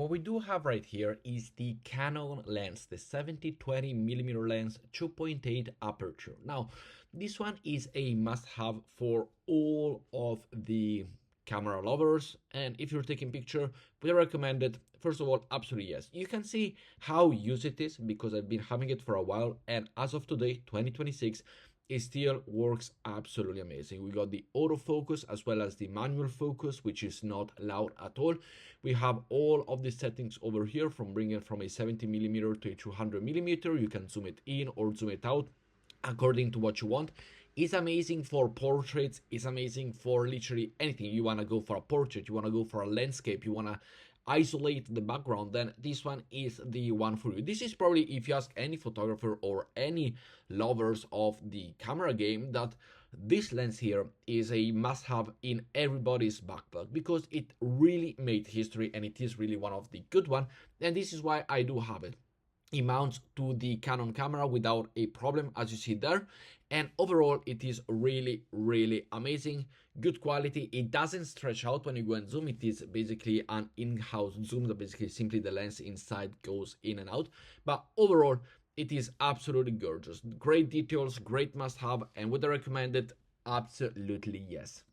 What we do have right here is the Canon lens, the 70-200mm lens, 2.8 aperture. Now, this one is a must-have for all of the camera lovers, and if you're taking picture, we recommend it. First of all, absolutely yes. You can see how used it is because I've been having it for a while, and as of today, 2026, it still works absolutely amazing. We got the autofocus as well as the manual focus, which is not loud at all. We have all of the settings over here, from bringing from a 70mm to a 200mm. You can zoom it in or zoom it out according to what you want. It's amazing for portraits. It's amazing for literally anything. You want to go for a portrait, you want to go for a landscape, you want to isolate the background, then this one is the one for you. This is probably, if you ask any photographer or any lovers of the camera game, that this lens here is a must-have in everybody's backpack because it really made history and it is really one of the good one, and this is why I do have it. It mounts to the Canon camera without a problem, as you see there, and overall it is really amazing, good quality. It doesn't stretch out when you go and zoom. It is basically an in-house zoom that basically simply the lens inside goes in and out, but overall it is absolutely gorgeous. Great details, great must-have, and would I recommend it? Absolutely yes.